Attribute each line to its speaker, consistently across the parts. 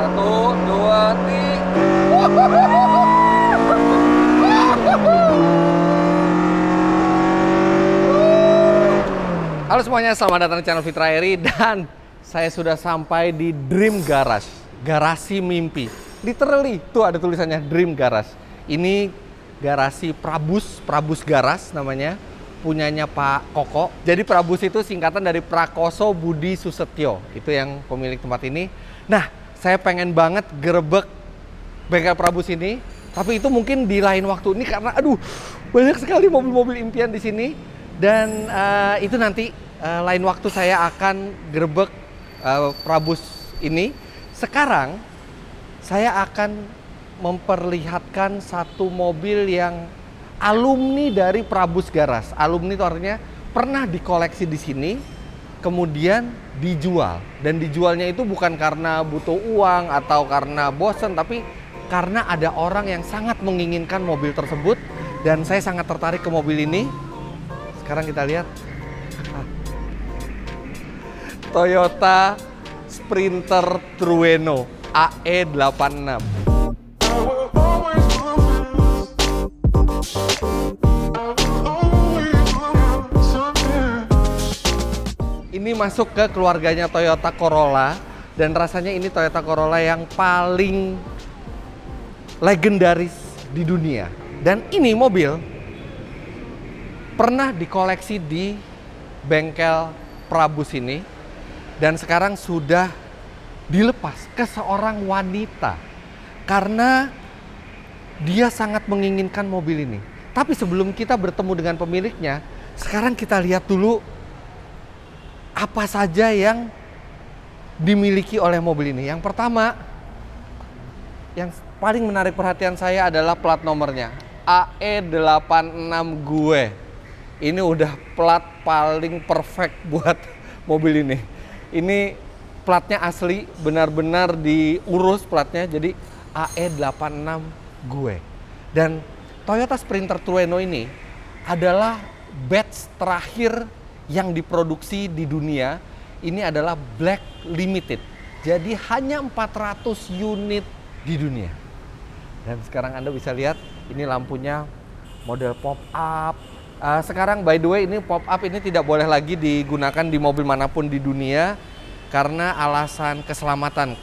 Speaker 1: Satu, dua, tiga. Halo semuanya, selamat datang di channel Fitra Eri dan saya sudah sampai di Dream Garage, garasi mimpi. Literally, tuh ada tulisannya Dream Garage. Ini garasi Prabus Garage namanya, punyanya Pak Koko. Jadi Prabus itu singkatan dari Prakoso Budi Susetyo, itu yang pemilik tempat ini. Nah, saya pengen banget gerebek bengkel Prabus ini, tapi itu mungkin di lain waktu ini karena aduh banyak sekali mobil-mobil impian di sini. Dan itu nanti lain waktu saya akan gerebek Prabus ini. Sekarang saya akan memperlihatkan satu mobil yang alumni dari Prabus Garage. Alumni itu artinya pernah dikoleksi di sini, kemudian dijual. Dan dijualnya itu bukan karena butuh uang atau karena bosen, tapi karena ada orang yang sangat menginginkan mobil tersebut. Dan saya sangat tertarik ke mobil ini. Sekarang kita lihat Toyota Sprinter Trueno AE86. Ini masuk ke keluarganya Toyota Corolla dan rasanya ini Toyota Corolla yang paling legendaris di dunia. Dan ini mobil pernah dikoleksi di bengkel Prabus ini dan sekarang sudah dilepas ke seorang wanita karena dia sangat menginginkan mobil ini. Tapi sebelum kita bertemu dengan pemiliknya, sekarang kita lihat dulu apa saja yang dimiliki oleh mobil ini. Yang pertama, yang paling menarik perhatian saya adalah plat nomornya. AE86 gue. Ini udah plat paling perfect buat mobil ini. Ini platnya asli, benar-benar diurus platnya, jadi AE86 gue. Dan Toyota Sprinter Trueno ini adalah batch terakhir yang diproduksi di dunia. Ini adalah Black Limited. Jadi hanya 400 unit di dunia. Dan sekarang Anda bisa lihat, ini lampunya model pop-up. Sekarang by the way ini pop-up ini tidak boleh lagi digunakan di mobil manapun di dunia karena alasan keselamatan.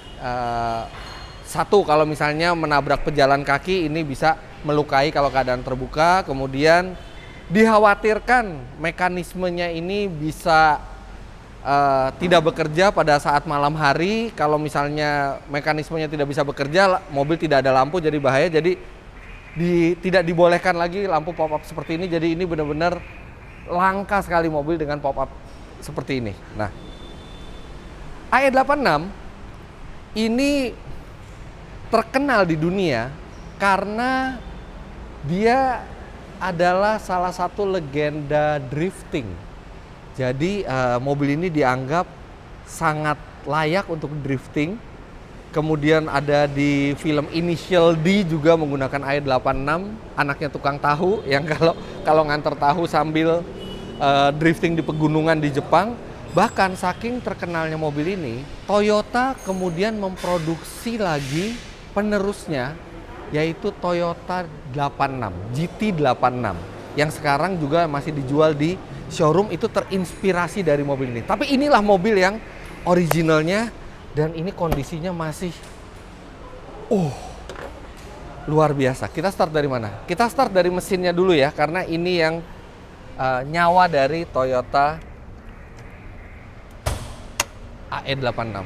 Speaker 1: Satu, kalau misalnya menabrak pejalan kaki ini bisa melukai kalau keadaan terbuka. Kemudian dikhawatirkan mekanismenya ini bisa tidak bekerja pada saat malam hari. Kalau misalnya mekanismenya tidak bisa bekerja, mobil tidak ada lampu jadi bahaya. Jadi tidak dibolehkan lagi lampu pop-up seperti ini. Jadi ini benar-benar langka sekali mobil dengan pop-up seperti ini. Nah, AE86 ini terkenal di dunia karena dia adalah salah satu legenda drifting. Jadi mobil ini dianggap sangat layak untuk drifting. Kemudian ada di film Initial D juga menggunakan AE86, anaknya tukang tahu yang kalau nganter tahu sambil drifting di pegunungan di Jepang. Bahkan saking terkenalnya mobil ini, Toyota kemudian memproduksi lagi penerusnya, yaitu Toyota 86, GT86, yang sekarang juga masih dijual di showroom. Itu terinspirasi dari mobil ini. Tapi inilah mobil yang originalnya. Dan ini kondisinya masih luar biasa. Kita start dari mana? Kita start dari mesinnya dulu ya, karena ini yang nyawa dari Toyota AE86.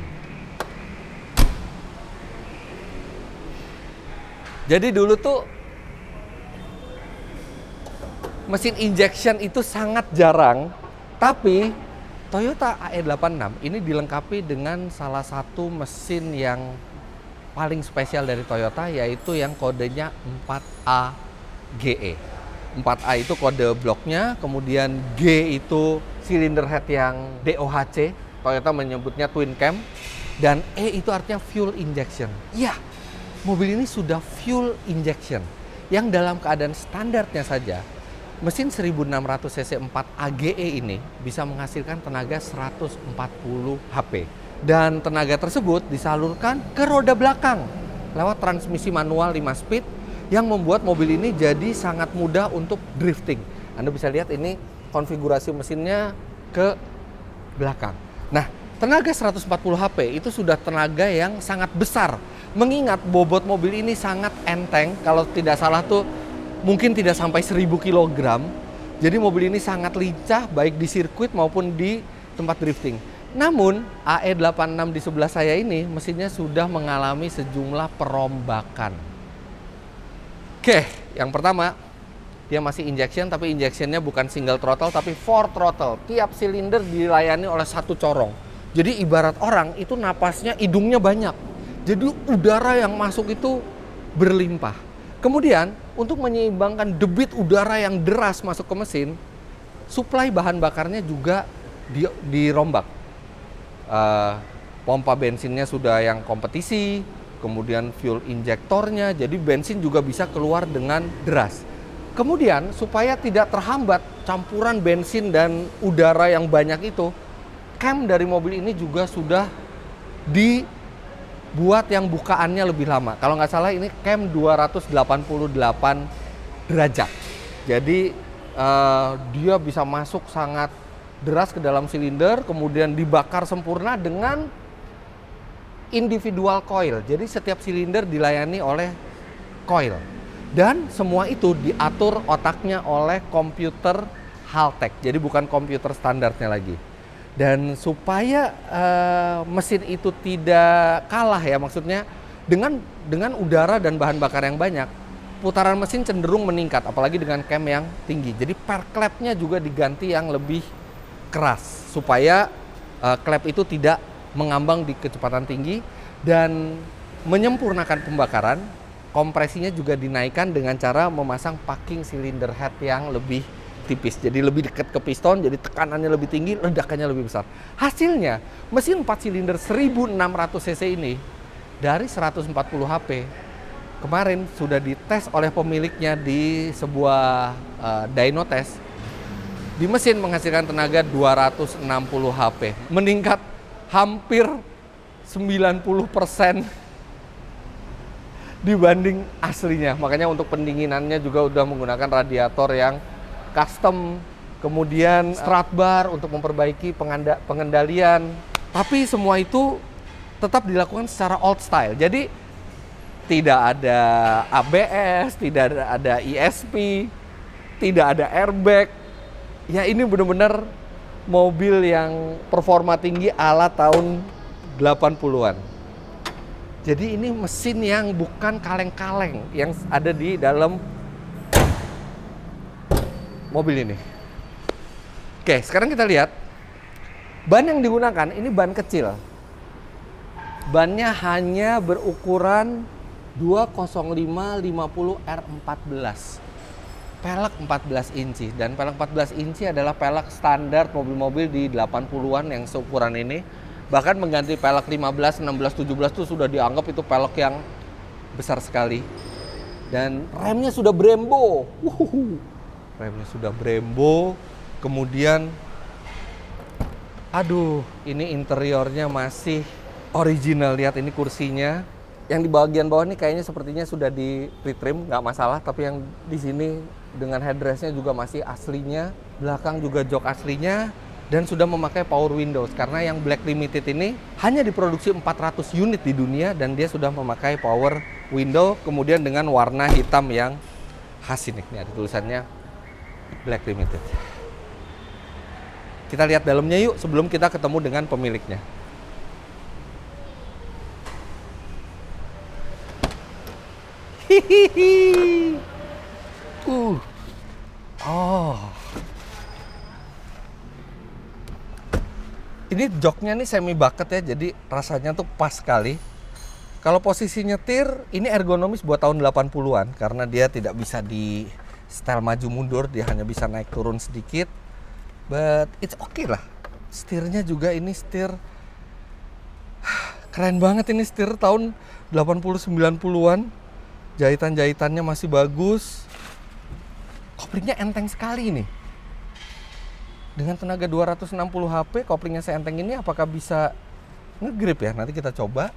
Speaker 1: Jadi dulu tuh mesin injection itu sangat jarang, tapi Toyota AE86 ini dilengkapi dengan salah satu mesin yang paling spesial dari Toyota, yaitu yang kodenya 4A GE. 4A itu kode bloknya, kemudian G itu cylinder head yang DOHC, Toyota menyebutnya twin cam, dan E itu artinya fuel injection. Ya, mobil ini sudah fuel injection, yang dalam keadaan standarnya saja mesin 1600 cc 4 AGE ini bisa menghasilkan tenaga 140 HP. Dan tenaga tersebut disalurkan ke roda belakang lewat transmisi manual 5 speed yang membuat mobil ini jadi sangat mudah untuk drifting. Anda bisa lihat ini konfigurasi mesinnya ke belakang. Nah, tenaga 140 HP itu sudah tenaga yang sangat besar. Mengingat bobot mobil ini sangat enteng, kalau tidak salah tuh mungkin tidak sampai 1000 kg. Jadi mobil ini sangat lincah baik di sirkuit maupun di tempat drifting. Namun AE86 di sebelah saya ini mesinnya sudah mengalami sejumlah perombakan. Oke, yang pertama dia masih injection, tapi injectionnya bukan single throttle tapi 4 throttle. Tiap silinder dilayani oleh satu corong. Jadi ibarat orang itu napasnya hidungnya banyak. Jadi udara yang masuk itu berlimpah. Kemudian untuk menyeimbangkan debit udara yang deras masuk ke mesin, suplai bahan bakarnya juga dirombak. Pompa bensinnya sudah yang kompetisi, kemudian fuel injektornya, jadi bensin juga bisa keluar dengan deras. Kemudian supaya tidak terhambat campuran bensin dan udara yang banyak itu, cam dari mobil ini juga sudah dibuat yang bukaannya lebih lama. Kalau nggak salah ini cam 288 derajat. Jadi dia bisa masuk sangat deras ke dalam silinder, kemudian dibakar sempurna dengan individual coil. Jadi setiap silinder dilayani oleh coil. Dan semua itu diatur otaknya oleh komputer Haltech. Jadi bukan komputer standarnya lagi. Dan supaya mesin itu tidak kalah ya, maksudnya dengan udara dan bahan bakar yang banyak, putaran mesin cenderung meningkat, apalagi dengan cam yang tinggi. Jadi per klepnya juga diganti yang lebih keras supaya klep itu tidak mengambang di kecepatan tinggi, dan menyempurnakan pembakaran. Kompresinya juga dinaikkan dengan cara memasang packing cylinder head yang lebih tipis, jadi lebih dekat ke piston, jadi tekanannya lebih tinggi, ledakannya lebih besar. Hasilnya mesin 4 silinder 1600 cc ini dari 140 HP kemarin sudah dites oleh pemiliknya di sebuah dyno test. Di mesin menghasilkan tenaga 260 HP, meningkat hampir 90% dibanding aslinya. Makanya untuk pendinginannya juga udah menggunakan radiator yang custom, kemudian strut bar untuk memperbaiki pengendalian. Tapi semua itu tetap dilakukan secara old style. Jadi tidak ada ABS, tidak ada ESP, tidak ada airbag. Ya ini benar-benar mobil yang performa tinggi ala tahun 80-an. Jadi ini mesin yang bukan kaleng-kaleng yang ada di dalam mobil ini. Oke, sekarang kita lihat ban yang digunakan. Ini ban kecil. Bannya hanya berukuran 205/50 R14. Pelek 14 inci, dan pelek 14 inci adalah pelek standar mobil-mobil di 80-an yang seukuran ini. Bahkan mengganti pelek 15, 16, 17 itu sudah dianggap itu pelek yang besar sekali. Dan remnya sudah Brembo. Remnya sudah Brembo. Kemudian aduh, ini interiornya masih original. Lihat ini kursinya. Yang di bagian bawah ini kayaknya sepertinya sudah di retrim, nggak masalah. Tapi yang di sini dengan headrestnya juga masih aslinya. Belakang juga jok aslinya. Dan sudah memakai power windows. Karena yang Black Limited ini hanya diproduksi 400 unit di dunia. Dan dia sudah memakai power window. Kemudian dengan warna hitam yang khas ini. Ini ada tulisannya Black Limited. Kita lihat dalamnya yuk sebelum kita ketemu dengan pemiliknya. Hihihi. Oh. Ini joknya nih semi bucket ya, jadi rasanya tuh pas sekali. Kalau posisi nyetir, ini ergonomis buat tahun 80-an karena dia tidak bisa di setel maju mundur, dia hanya bisa naik turun sedikit. But it's okay lah. Setirnya juga ini setir keren banget, ini setir tahun 80-90-an. Jahitan-jahitannya masih bagus. Koplingnya enteng sekali nih. Dengan tenaga 260 HP, koplingnya seenteng ini apakah bisa ngegrip ya. Nanti kita coba.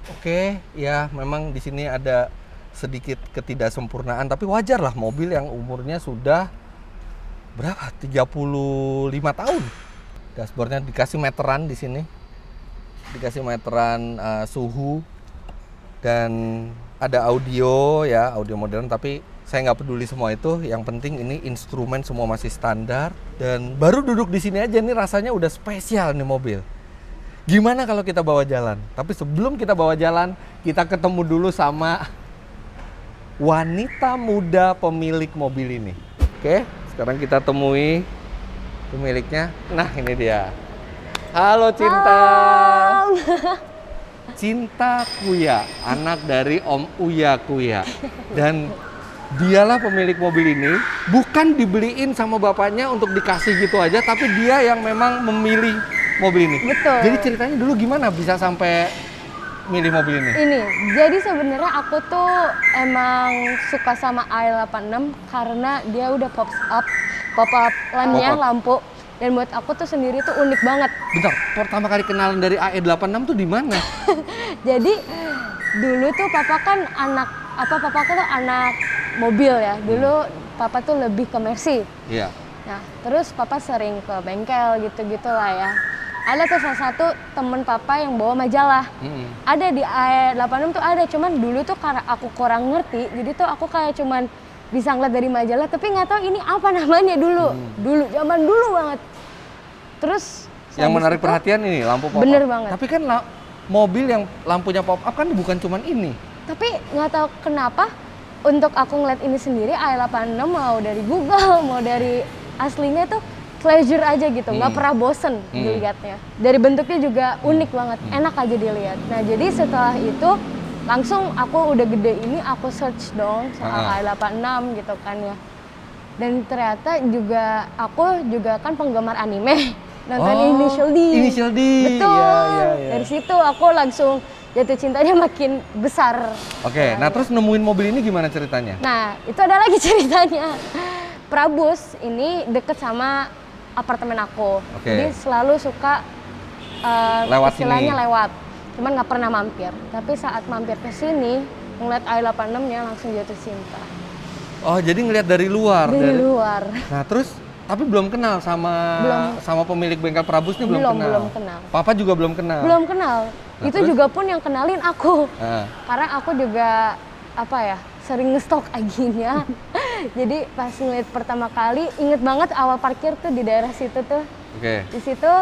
Speaker 1: Oke, ya memang di sini ada sedikit ketidaksempurnaan, tapi wajar lah mobil yang umurnya sudah berapa? 35 tahun. Dashboardnya dikasih meteran di sini. Dikasih meteran suhu dan ada audio ya, audio modern, tapi saya nggak peduli semua itu. Yang penting ini instrumen semua masih standar dan baru duduk di sini aja nih rasanya udah spesial nih mobil. Gimana kalau kita bawa jalan? Tapi sebelum kita bawa jalan, kita ketemu dulu sama wanita muda pemilik mobil ini. Oke, sekarang kita temui pemiliknya. Nah, ini dia. Halo Cinta.
Speaker 2: Halo.
Speaker 1: Cinta Kuya, anak dari Om Uya Kuya. Dan dialah pemilik mobil ini, bukan dibeliin sama bapaknya untuk dikasih gitu aja, tapi dia yang memang memilih mobil ini.
Speaker 2: Betul.
Speaker 1: Jadi ceritanya dulu gimana bisa sampai milih mobil ini?
Speaker 2: Ini, jadi sebenarnya aku tuh emang suka sama i86 karena dia udah pop up lampnya, lampu. Dan buat aku tuh sendiri tuh unik banget.
Speaker 1: Bentar, pertama kali kenalan dari AE86 tuh di mana?
Speaker 2: Jadi dulu tuh papa tuh anak mobil ya. Dulu papa tuh lebih ke Mercy.
Speaker 1: Iya.
Speaker 2: Nah, terus papa sering ke bengkel gitu-gitu lah ya. Ada tuh salah satu temen papa yang bawa majalah. Ada di i86 tuh ada, cuman dulu tuh karena aku kurang ngerti, jadi tuh aku kayak cuman bisa ngeliat dari majalah, tapi nggak tahu ini apa namanya dulu. Dulu, zaman dulu banget. Terus
Speaker 1: yang menarik perhatian ini lampu pop up.
Speaker 2: Bener banget.
Speaker 1: Tapi kan mobil yang lampunya pop up kan bukan cuman ini.
Speaker 2: Tapi nggak tahu kenapa untuk aku ngeliat ini sendiri i86 mau dari Google, mau dari aslinya tuh pleasure aja gitu, nggak pernah bosen dilihatnya. Dari bentuknya juga unik banget, enak aja dilihat. Nah jadi setelah itu langsung aku udah gede ini aku search dong soal i86 gitu kan ya. Dan ternyata juga aku juga kan penggemar anime, nonton Initial D.
Speaker 1: Initial D.
Speaker 2: Betul.
Speaker 1: Ya.
Speaker 2: Dari situ aku langsung jatuh cintanya makin besar.
Speaker 1: Oke, nah terus nemuin mobil ini gimana ceritanya?
Speaker 2: Nah itu ada lagi ceritanya. Prabus ini deket sama apartemen aku, jadi selalu suka
Speaker 1: lewat
Speaker 2: istilahnya
Speaker 1: sini.
Speaker 2: lewat, cuman nggak pernah mampir. Tapi saat mampir ke sini, ngeliat i86-nya langsung jatuh cinta.
Speaker 1: Oh, jadi ngeliat dari luar?
Speaker 2: Dari luar.
Speaker 1: Nah terus, tapi belum kenal sama pemilik bengkel Prabus ini belum
Speaker 2: kenal.
Speaker 1: Papa juga belum kenal?
Speaker 2: Belum kenal.
Speaker 1: Nah,
Speaker 2: itu
Speaker 1: terus?
Speaker 2: juga pun yang kenalin aku. Karena aku juga sering ngestok aginya. Jadi pas ngeliat pertama kali, inget banget awal parkir tuh di daerah situ tuh. Di situ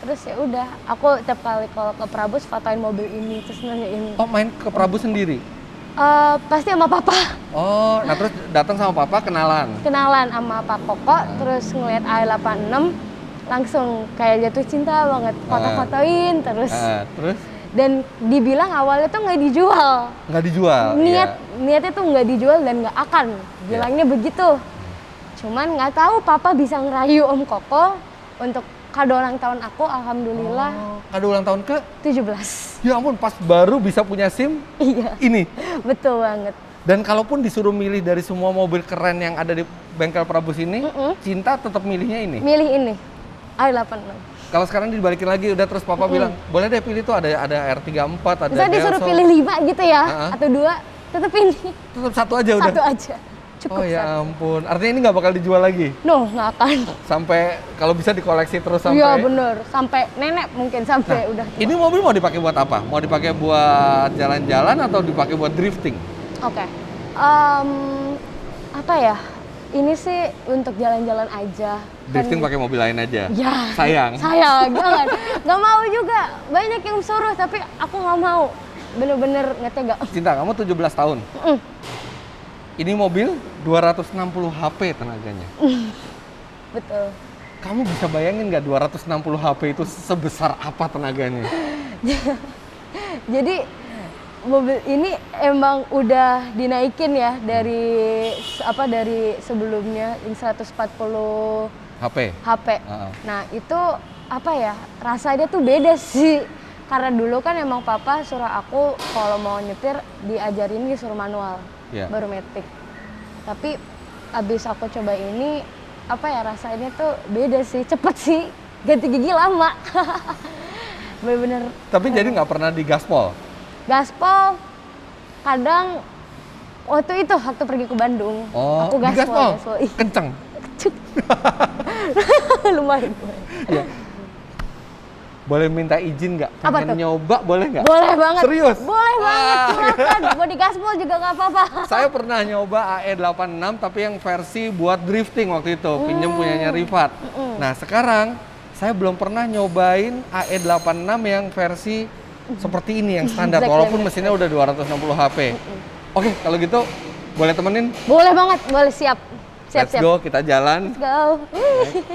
Speaker 2: terus ya udah, aku tiap kali kalau ke Prabus fotoin mobil ini terus nanyain.
Speaker 1: Oh, main ke Prabus sendiri?
Speaker 2: Pasti sama papa.
Speaker 1: Oh, nah terus datang sama papa kenalan? Kenalan
Speaker 2: sama Pak Koko, terus ngeliat i86 langsung kayak jatuh cinta banget, foto-fotoin terus.
Speaker 1: Terus?
Speaker 2: Dan dibilang awalnya tuh nggak dijual.
Speaker 1: Nggak dijual?
Speaker 2: Niatnya tuh nggak dijual dan nggak akan. Bilangnya begitu. Cuman nggak tahu papa bisa ngerayu Om Koko untuk kado ulang tahun aku, alhamdulillah.
Speaker 1: Kado ulang tahun ke?
Speaker 2: 17.
Speaker 1: Ya ampun, pas baru bisa punya SIM?
Speaker 2: Iya.
Speaker 1: Ini?
Speaker 2: Betul banget.
Speaker 1: Dan kalaupun disuruh milih dari semua mobil keren yang ada di bengkel Prabus ini, Cinta tetap milihnya ini?
Speaker 2: Milih ini, i86.
Speaker 1: Kalau sekarang dibalikin lagi, udah terus papa bilang, boleh deh pilih tuh ada R34, ada
Speaker 2: Bisa disuruh pilih 5 gitu ya, atau 2, tetap ini.
Speaker 1: Tetap satu aja udah?
Speaker 2: Satu aja, cukup
Speaker 1: ya ampun, artinya ini nggak bakal dijual lagi?
Speaker 2: No, nggak akan.
Speaker 1: Sampai, kalau bisa dikoleksi terus sampai?
Speaker 2: Iya bener, sampai nenek mungkin, sampai udah tua.
Speaker 1: Ini mobil mau dipakai buat apa? Mau dipakai buat jalan-jalan atau dipakai buat drifting?
Speaker 2: Oke, apa ya? Ini sih untuk jalan-jalan aja.
Speaker 1: Drifting pakai mobil lain aja?
Speaker 2: Ya.
Speaker 1: Sayang?
Speaker 2: Sayang, jangan. Nggak mau juga. Banyak yang suruh, tapi aku nggak mau. Bener-bener nggak tega.
Speaker 1: Cinta, kamu 17 tahun? Ini mobil 260 HP tenaganya?
Speaker 2: Betul.
Speaker 1: Kamu bisa bayangin nggak 260 HP itu sebesar apa tenaganya?
Speaker 2: Jadi mobil ini emang udah dinaikin ya dari sebelumnya yang 140 HP. Nah itu rasanya tuh beda sih, karena dulu kan emang papa suruh aku kalau mau nyetir diajarin disuruh manual, baru matic. Tapi abis aku coba ini rasanya tuh beda sih, cepet sih. ganti gigi lama. Bener-bener
Speaker 1: Tapi jadi nggak pernah di gaspol?
Speaker 2: gaspol. Kadang waktu pergi ke Bandung,
Speaker 1: Oh,
Speaker 2: aku
Speaker 1: di gaspol?
Speaker 2: Ih,
Speaker 1: Kenceng?
Speaker 2: lumayan.
Speaker 1: Iya. Boleh minta izin nggak?
Speaker 2: Apa
Speaker 1: Pengen
Speaker 2: tuh?
Speaker 1: nyoba boleh nggak?
Speaker 2: Boleh banget.
Speaker 1: Serius?
Speaker 2: Boleh banget, silakan. Mau di gaspol juga nggak apa-apa.
Speaker 1: Saya pernah nyoba AE86 tapi yang versi buat drifting waktu itu, pinjem punyanya Rifat. Nah sekarang saya belum pernah nyobain AE86 yang versi seperti ini yang standar,
Speaker 2: Black
Speaker 1: walaupun
Speaker 2: Limit.
Speaker 1: mesinnya udah 260 HP. Oke, kalau gitu boleh temenin?
Speaker 2: Boleh banget, boleh siap.
Speaker 1: Let's
Speaker 2: Siap-siap.
Speaker 1: go, kita jalan.
Speaker 2: Let's go.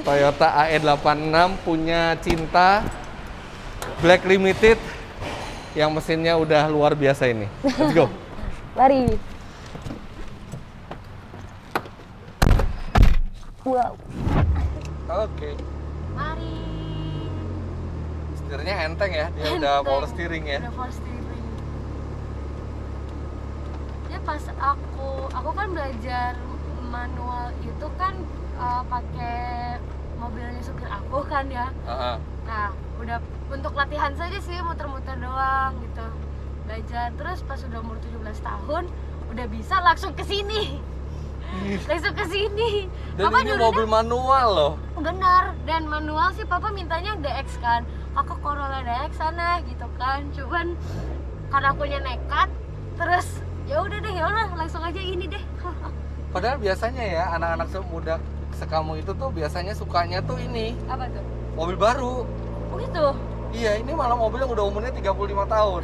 Speaker 1: Toyota AE86 punya cinta Black Limited yang mesinnya udah luar biasa ini. Let's go.
Speaker 2: Lari. Wow.
Speaker 1: Oke.
Speaker 2: Mari.
Speaker 1: Setirnya enteng ya, dia udah power steering ya.
Speaker 2: Udah power steering. Ya pas aku kan belajar manual itu kan pakai mobilnya supir aku kan ya. Nah, udah untuk latihan saja sih, muter-muter doang gitu. Belajar terus pas udah umur 17 tahun udah bisa langsung ke sini. Langsung ke sini.
Speaker 1: Dan ini mobil manual loh.
Speaker 2: Benar, dan manual sih papa mintanya DX kan. Kakak Corolla DX sana gitu kan. Cuman karena akunya nekat, terus ya udah langsung aja ini deh.
Speaker 1: Padahal biasanya ya anak-anak semuda sekamu itu tuh biasanya sukanya tuh ini
Speaker 2: Apa tuh?
Speaker 1: mobil baru.
Speaker 2: Oh gitu.
Speaker 1: Iya, ini malah mobil yang udah umurnya 35 tahun.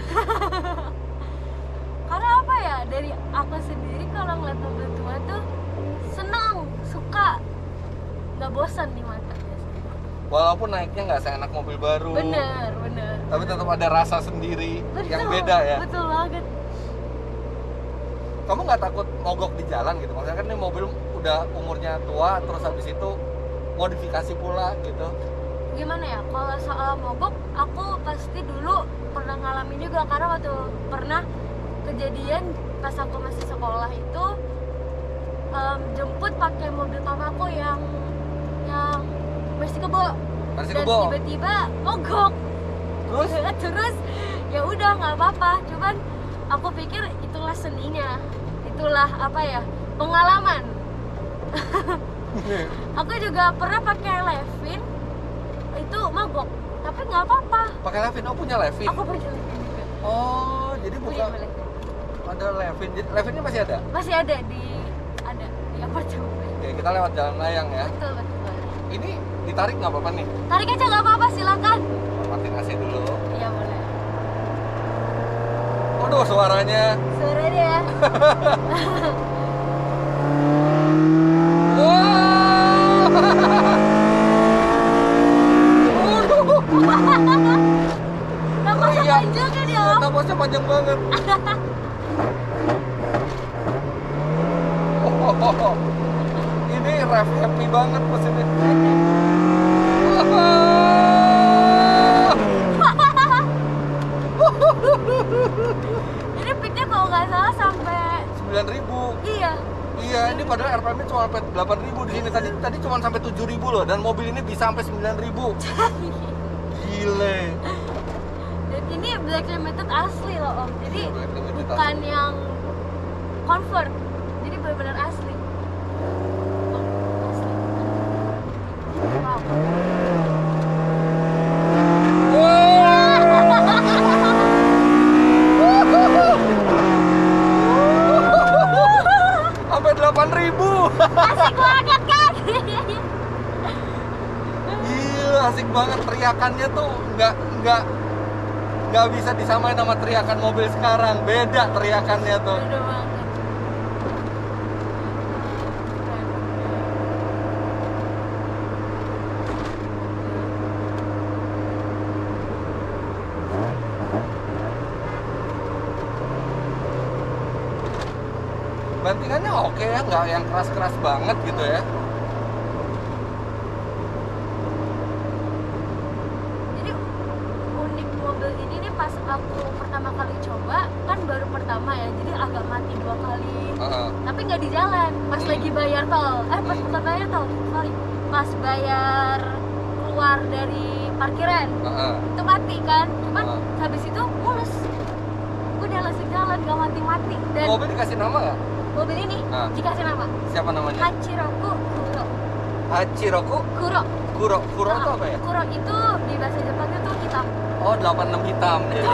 Speaker 2: Karena apa ya, dari aku sendiri kalau ngeliat mobil tua tuh senang, suka, nggak bosan di mata biasanya.
Speaker 1: Walaupun naiknya nggak seenak mobil baru.
Speaker 2: Bener.
Speaker 1: Tapi tetap ada rasa sendiri yang beda ya.
Speaker 2: Betul banget.
Speaker 1: Kamu nggak takut mogok di jalan gitu? Maksudnya kan ini mobil udah umurnya tua, terus habis itu modifikasi pula gitu.
Speaker 2: Gimana ya, kalau soal mogok aku pasti dulu pernah ngalamin juga, karena waktu pernah kejadian pas aku masih sekolah itu jemput pakai mobil papaku yang Mercy Kebo.
Speaker 1: Mercy
Speaker 2: Dan
Speaker 1: Kebo.
Speaker 2: tiba-tiba mogok. Terus ya udah nggak apa-apa, cuman aku pikir itulah seninya, itulah apa ya, pengalaman. Aku juga pernah pakai Levin itu mogok, tapi nggak apa-apa.
Speaker 1: Pakai Levin, oh punya Levin?
Speaker 2: Aku punya Levin juga.
Speaker 1: Oh, jadi bukan
Speaker 2: Punya Levin.
Speaker 1: ada Levin. Levinnya masih ada?
Speaker 2: Masih ada di apartemen.
Speaker 1: Oke, kita lewat jalan layang ya.
Speaker 2: Betul.
Speaker 1: Ini ditarik nggak apa-apa nih?
Speaker 2: Tarik aja nggak apa-apa, silakan.
Speaker 1: Matiin AC dulu.
Speaker 2: Iya boleh.
Speaker 1: Waduh, suaranya.
Speaker 2: Suaranya ya. Napasnya
Speaker 1: Iya.
Speaker 2: panjang kan ya?
Speaker 1: Napasnya panjang banget. Ini rev happy banget mesinnya.
Speaker 2: Ini peaknya kalau nggak salah sampai
Speaker 1: 9.000.
Speaker 2: iya.
Speaker 1: Iya, ini padahal RPM-nya cuma sampai 8.000 di sini. Tadi cuma sampai 7.000 loh, dan mobil ini bisa sampai 9.000. Gile.
Speaker 2: Dan ini Black Limited asli loh Om. Jadi
Speaker 1: Iya, Black Limited
Speaker 2: bukan yang convert. Jadi benar-benar asli. Asli. Wow.
Speaker 1: Sampai 8.000.
Speaker 2: Asik banget kan?
Speaker 1: Gila, asik banget, teriakannya tuh nggak bisa disamain sama teriakan mobil sekarang. Beda teriakannya tuh.
Speaker 2: Udah banget.
Speaker 1: Bantingannya oke ya, nggak yang keras-keras banget gitu ya.
Speaker 2: Jadi unik mobil ini nih, pas aku pertama kali coba kan baru pertama ya, jadi agak mati 2 kali. Tapi nggak di jalan, pas lagi bayar tol. Pas bukan bayar tol, sorry, pas bayar keluar dari parkiran. Itu mati kan, cuman habis itu mulus. Udah langsung jalan, gak mati-mati. Dan
Speaker 1: mobil dikasih nama nggak?
Speaker 2: mobil ini dikasih nama.
Speaker 1: Siapa namanya?
Speaker 2: Hachiroku Kuro.
Speaker 1: Hachiroku
Speaker 2: Kuro.
Speaker 1: Kuro itu apa ya?
Speaker 2: Kuro itu di bahasa Jepang itu hitam.
Speaker 1: Oh, 86 hitam. Jadi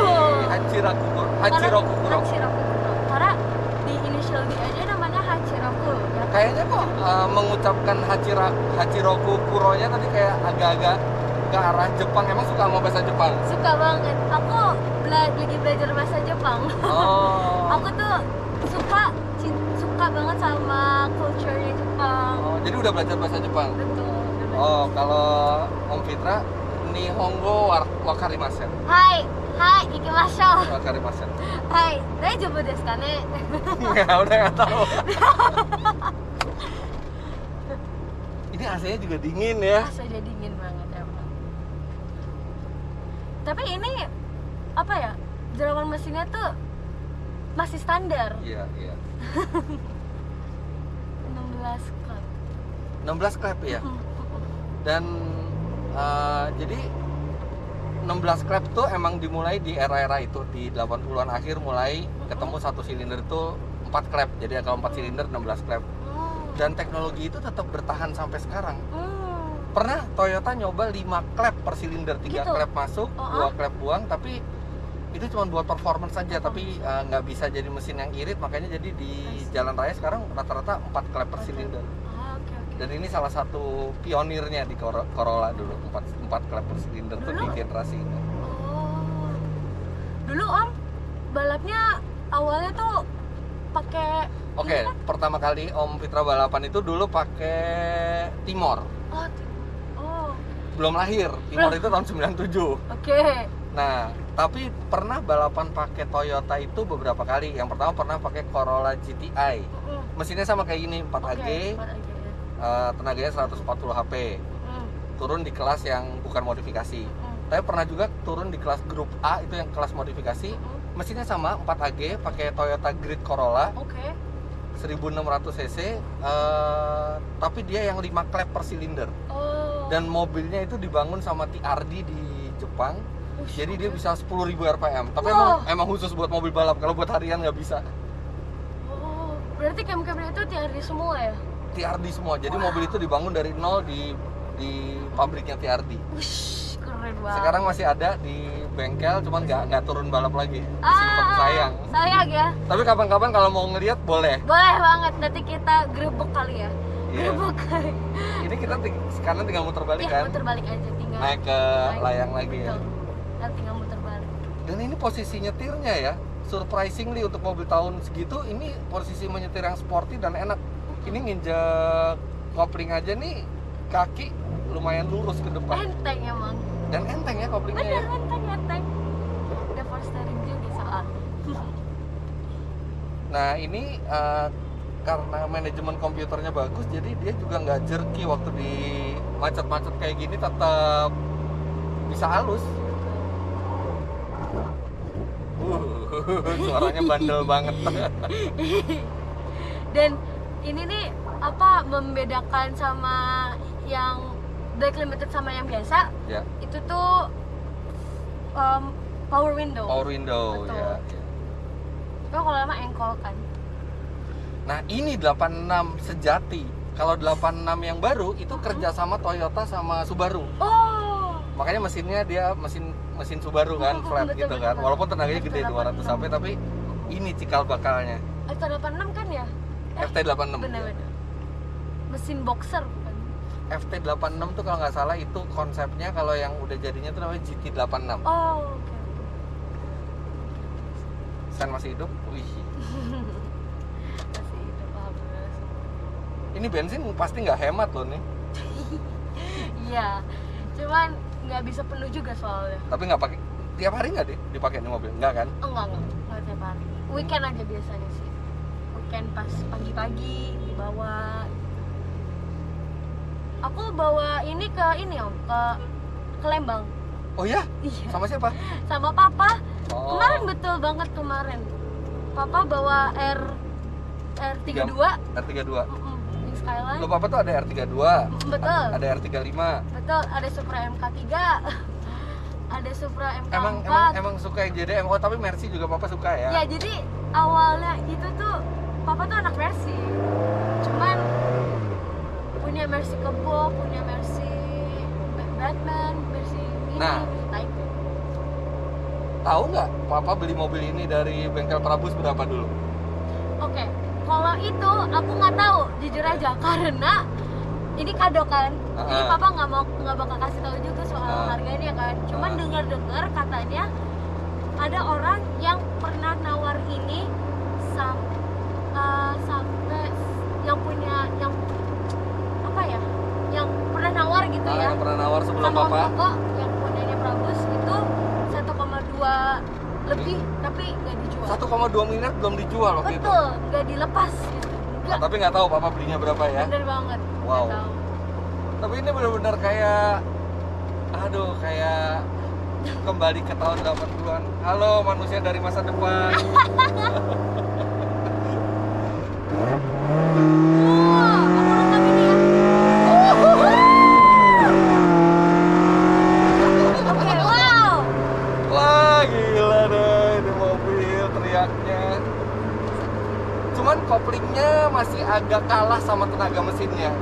Speaker 1: Hachiroku Kuro.
Speaker 2: Hachiroku Kuro. Karena di initial D aja namanya Hachiroku. Ya.
Speaker 1: Kayaknya kok mengucapkan Hachiroku Kuronya tadi kayak agak-agak ke arah Jepang. Emang suka sama bahasa Jepang?
Speaker 2: Suka banget. Aku lagi belajar bahasa Jepang.
Speaker 1: Oh.
Speaker 2: Aku tuh suka banget sama culture-nya Jepang.
Speaker 1: Oh, jadi udah belajar bahasa Jepang?
Speaker 2: Betul.
Speaker 1: Oh, kalau Om Fitra, Nihongo wakarimasen.
Speaker 2: Hai, ikimashou.
Speaker 1: Wakarimasen.
Speaker 2: Hai, daijoubu desu ka ne?
Speaker 1: Ya, udah nggak tahu. Ini AC-nya juga dingin ya.
Speaker 2: Rasanya dingin banget emang. Tapi ini apa ya? Jerawan mesinnya tuh masih standar.
Speaker 1: Iya.
Speaker 2: 16 klep.
Speaker 1: 16 klep ya. Dan jadi 16 klep tuh emang dimulai di era-era itu, di 80-an akhir mulai ketemu satu silinder itu 4 klep. Jadi kalau 4 silinder 16 klep. Dan teknologi itu tetap bertahan sampai sekarang. Pernah Toyota nyoba 5 klep per silinder, 3
Speaker 2: Gitu?
Speaker 1: klep masuk, 2 klep buang, tapi itu cuma buat performance saja, tapi nggak bisa jadi mesin yang irit, makanya jadi di jalan raya sekarang rata-rata 4 klep per silinder.
Speaker 2: Oke.
Speaker 1: Dan ini salah satu pionirnya di Corolla dulu, 4 klep per silinder tuh di generasi ini.
Speaker 2: Oh. Dulu Om balapnya awalnya tuh pakai
Speaker 1: Oke, pertama kali Om Fitra balapan itu dulu pakai Timor.
Speaker 2: Oh.
Speaker 1: Belum lahir, Timor itu tahun 97.
Speaker 2: Oke.
Speaker 1: Nah, tapi pernah balapan pakai Toyota itu beberapa kali. Yang pertama pernah pakai Corolla GTI. Mesinnya sama kayak gini, 4AG, tenaganya 140 HP. Turun di kelas yang bukan modifikasi. Tapi pernah juga turun di kelas grup A, itu yang kelas modifikasi. Mesinnya sama, 4AG, pakai Toyota Grid Corolla. 1600 cc, tapi dia yang 5 klep per silinder. Dan mobilnya itu dibangun sama TRD di Jepang. Jadi dia bisa 10.000 RPM. Tapi emang khusus buat mobil balap. Kalau buat harian nggak bisa.
Speaker 2: Oh, berarti cam-camnya itu TRD semua ya?
Speaker 1: TRD semua. Jadi mobil itu dibangun dari nol di pabriknya TRD.
Speaker 2: Wush, keren banget.
Speaker 1: Sekarang masih ada di bengkel, cuman nggak turun balap lagi. Simpen, sayang.
Speaker 2: Sayang ya.
Speaker 1: Tapi kapan-kapan kalau mau ngeliat boleh.
Speaker 2: Boleh banget. Nanti kita grebek kali ya.
Speaker 1: Iya.
Speaker 2: Grebek kali.
Speaker 1: Ini kita sekarang tinggal muter balik
Speaker 2: Iya,
Speaker 1: kan?
Speaker 2: muter balik aja tinggal.
Speaker 1: Naik ke layang lagi ya.
Speaker 2: Nanti tinggal muter balik.
Speaker 1: Dan ini posisi nyetirnya ya, surprisingly untuk mobil tahun segitu, ini posisi menyetir yang sporty dan enak. Ini nginjek kopling aja nih, kaki lumayan lurus ke depan.
Speaker 2: Enteng emang.
Speaker 1: Dan enteng ya koplingnya ya.
Speaker 2: Enteng. Ada power steering juga soalnya.
Speaker 1: Nah ini karena manajemen komputernya bagus, jadi dia juga nggak jerky waktu di macet-macet kayak gini, tetap bisa halus. Suaranya bandel banget.
Speaker 2: Dan ini nih apa membedakan sama yang brake limited sama yang biasa?
Speaker 1: Ya.
Speaker 2: Itu tuh power window.
Speaker 1: Power window.
Speaker 2: Betul.
Speaker 1: Ya.
Speaker 2: Itu kalau lama engkol kan.
Speaker 1: Nah ini 86 sejati. Kalau 86 yang baru itu kerja sama Toyota sama Subaru.
Speaker 2: Oh.
Speaker 1: Makanya mesinnya dia mesin Subaru kan, flat
Speaker 2: Betul,
Speaker 1: gitu
Speaker 2: betul,
Speaker 1: kan.
Speaker 2: betul.
Speaker 1: Walaupun tenaganya gede 200
Speaker 2: FT86.
Speaker 1: HP, tapi ini cikal bakalnya.
Speaker 2: FT86 kan ya?
Speaker 1: FT86.
Speaker 2: Bener-bener. Mesin boxer bukan?
Speaker 1: FT86 tuh kalau nggak salah itu konsepnya, kalau yang udah jadinya tuh namanya GT86.
Speaker 2: Oh, oke.
Speaker 1: Sen masih hidup? Wih.
Speaker 2: Masih hidup, alhamdulillah.
Speaker 1: Ini bensin pasti nggak hemat loh nih.
Speaker 2: Iya, cuman nggak bisa penuh juga soalnya.
Speaker 1: Tapi nggak pakai tiap hari nggak dipakai nih mobil? Nggak kan?
Speaker 2: Enggak tiap hari. Weekend aja biasanya sih. Weekend pas pagi-pagi dibawa. Aku bawa ini ke Om, ke Lembang.
Speaker 1: Oh ya?
Speaker 2: Iya.
Speaker 1: Sama siapa?
Speaker 2: Sama Papa.
Speaker 1: Oh.
Speaker 2: Kemarin betul banget kemarin. Papa bawa R32.
Speaker 1: R32.
Speaker 2: Yang Skyline.
Speaker 1: Lo papa tuh ada R32.
Speaker 2: Betul.
Speaker 1: Ada R35.
Speaker 2: Betul, ada Supra MK3. Ada Supra MK4.
Speaker 1: Emang suka yang JDM. Oh, tapi Mercy juga papa suka ya?
Speaker 2: Ya, jadi awalnya itu tuh papa tuh anak Mercy. Cuman punya Mercy Kebo, punya Mercy Batman, Mercy ini,
Speaker 1: Nah.
Speaker 2: Type.
Speaker 1: Tahu nggak papa beli mobil ini dari bengkel Prabus berapa dulu?
Speaker 2: Oke, kalau itu aku nggak tahu, jujur aja, karena ini kado kan. Jadi papa nggak bakal kasih tahu juga soal harganya kan. Cuman dengar katanya ada orang yang pernah nawar ini sampai yang punya yang apa ya? Yang pernah nawar gitu ya.
Speaker 1: Yang pernah nawar sebelum
Speaker 2: sama
Speaker 1: papa.
Speaker 2: Om Koko yang punyanya Prabus itu 1,2 lebih tapi nggak dijual.
Speaker 1: 1,2 miliar belum dijual waktu itu.
Speaker 2: Betul, nggak dilepas gitu. Nggak.
Speaker 1: Tapi nggak tahu papa belinya berapa ya?
Speaker 2: Bener banget.
Speaker 1: Wow.
Speaker 2: Nggak tahu.
Speaker 1: Tapi ini benar-benar kayak, aduh, kayak kembali ke tahun 80-an. Halo manusia dari masa depan.
Speaker 2: Oke, wow.
Speaker 1: Wah, gila deh ini mobil teriaknya. Cuman koplingnya masih agak kalah sama tenaga mesinnya.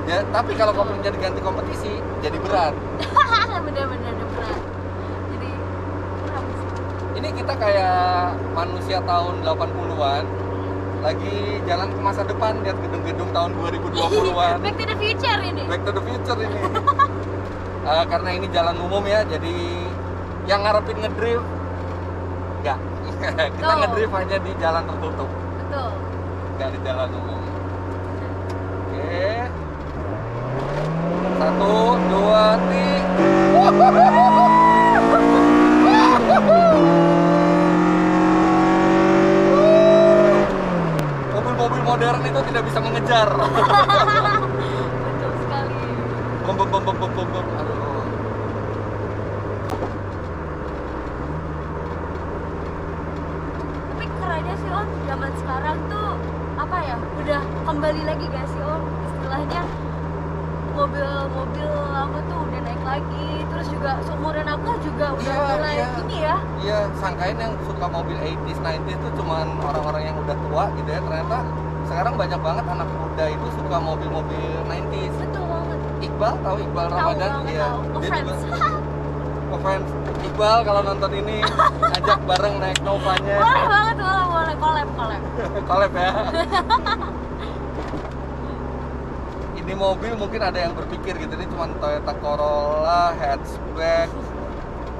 Speaker 1: Ya, tapi kalau koplingnya diganti kompetisi jadi berat.
Speaker 2: Bener-bener berat. Jadi berat sih.
Speaker 1: Ini kita kayak manusia tahun 80-an lagi jalan ke masa depan, lihat gedung-gedung tahun 2020-an.
Speaker 2: Back to the future ini.
Speaker 1: Back to the future ini. Karena ini jalan umum ya, jadi yang ngarepin ngedrift enggak. Kita
Speaker 2: Betul.
Speaker 1: ngedrift hanya di jalan tertutup,
Speaker 2: Betul.
Speaker 1: enggak di jalan umum. Oke. 1, 2, 3. Mobil-mobil modern itu tidak bisa mengejar.
Speaker 2: Betul sekali.
Speaker 1: Bom. Aduh.
Speaker 2: Tapi kerennya sih Om, zaman sekarang tuh apa ya? Udah kembali lagi gak sih Om? Istilahnya mobil-mobil lama tuh udah naik lagi. Terus juga seumuran aku juga udah mulai ini ya.
Speaker 1: Iya, sangkain yang suka mobil 80s, 90s itu cuman orang-orang yang udah tua gitu ya. Ternyata sekarang banyak banget anak muda itu suka mobil-mobil 90s.
Speaker 2: Betul banget.
Speaker 1: Iqbal, tahu Iqbal
Speaker 2: Tahu
Speaker 1: Ramadan?
Speaker 2: banget,
Speaker 1: Iya.
Speaker 2: tahu.
Speaker 1: Dia
Speaker 2: Ngefans.
Speaker 1: juga ngefans. Iqbal kalau nonton ini ajak bareng naik Novanya.
Speaker 2: Boleh banget, boleh. Collab.
Speaker 1: Collab ya. Ini mobil mungkin ada yang berpikir gitu, ini cuma Toyota Corolla hatchback,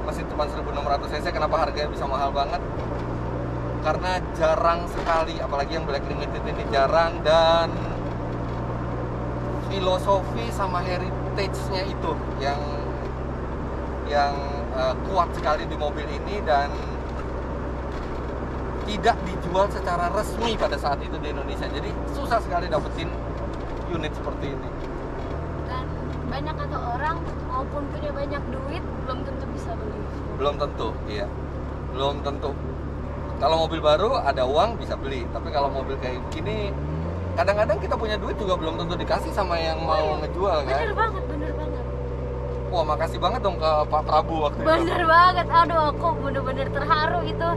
Speaker 1: mesin cuma 1600 cc, kenapa harganya bisa mahal banget? Karena jarang sekali, apalagi yang Black Limited ini jarang, dan filosofi sama heritage-nya itu yang kuat sekali di mobil ini, dan tidak dijual secara resmi pada saat itu di Indonesia. Jadi susah sekali dapetin unit seperti ini.
Speaker 2: Dan banyak atau orang maupun punya banyak duit belum tentu bisa beli.
Speaker 1: Belum tentu, iya. Belum tentu. Kalau mobil baru ada uang bisa beli, tapi kalau mobil kayak gini kadang-kadang kita punya duit juga belum tentu dikasih sama yang mau ngejual kan.
Speaker 2: Bener banget.
Speaker 1: Wah, makasih banget dong ke Pak Prabu waktu itu.
Speaker 2: Bener banget. Aduh, aku bener-bener terharu itu.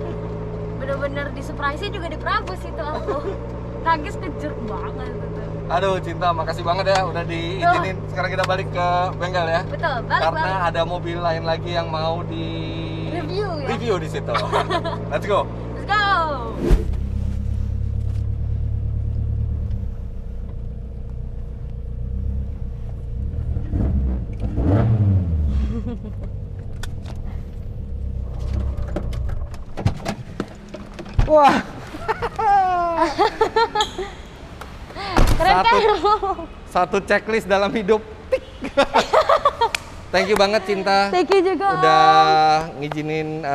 Speaker 2: Bener-bener di surprise juga di Prabus itu aku. Nangis kejut banget gitu.
Speaker 1: Aduh, Cinta, makasih banget ya udah diizinin. Sekarang kita balik ke bengkel ya.
Speaker 2: Betul, balik.
Speaker 1: Karena ada mobil lain lagi yang mau di
Speaker 2: Review ya?
Speaker 1: di situ. Let's go.
Speaker 2: Let's go.
Speaker 1: Wah.
Speaker 2: Keren kan?
Speaker 1: Satu checklist dalam hidup. Tik. Thank you banget Cinta.
Speaker 2: Thank you juga.
Speaker 1: Udah ngizinin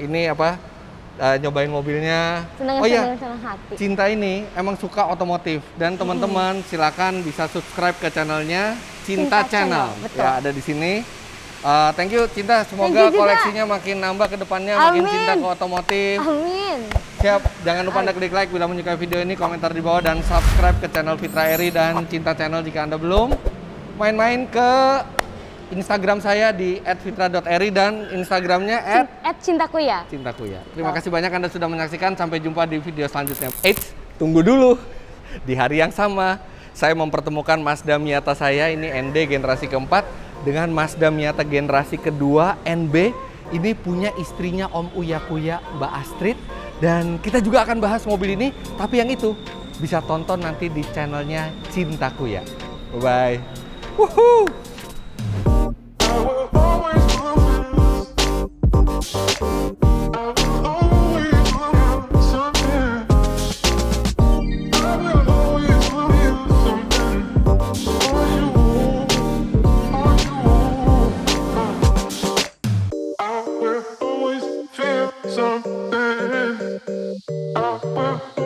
Speaker 1: ini apa? Nyobain mobilnya.
Speaker 2: Senang hati.
Speaker 1: Cinta ini emang suka otomotif, dan teman-teman silakan bisa subscribe ke channelnya Cinta Channel.
Speaker 2: Betul.
Speaker 1: Ya, ada di sini. Thank you Cinta, semoga
Speaker 2: Thank you juga.
Speaker 1: koleksinya makin nambah ke depannya, makin
Speaker 2: Amin.
Speaker 1: cinta ke otomotif.
Speaker 2: Amin.
Speaker 1: Siap, jangan lupa Anda klik like bila menyukai video ini, komentar di bawah, dan subscribe ke channel Fitra Eri dan Cinta Channel jika Anda belum. Main-main ke Instagram saya di @fitra.eri dan Instagramnya
Speaker 2: @cintakuya.
Speaker 1: @cintakuya. Terima kasih banyak Anda sudah menyaksikan, sampai jumpa di video selanjutnya. Eits, tunggu dulu. Di hari yang sama, saya mempertemukan Mazda Miata saya, ini ND generasi keempat, dengan Mazda Miata generasi kedua, NB. Ini punya istrinya Om Uya Kuya, Mbak Astrid. Dan kita juga akan bahas mobil ini, tapi yang itu bisa tonton nanti di channelnya Cintakuya. Bye-bye. Woohoo!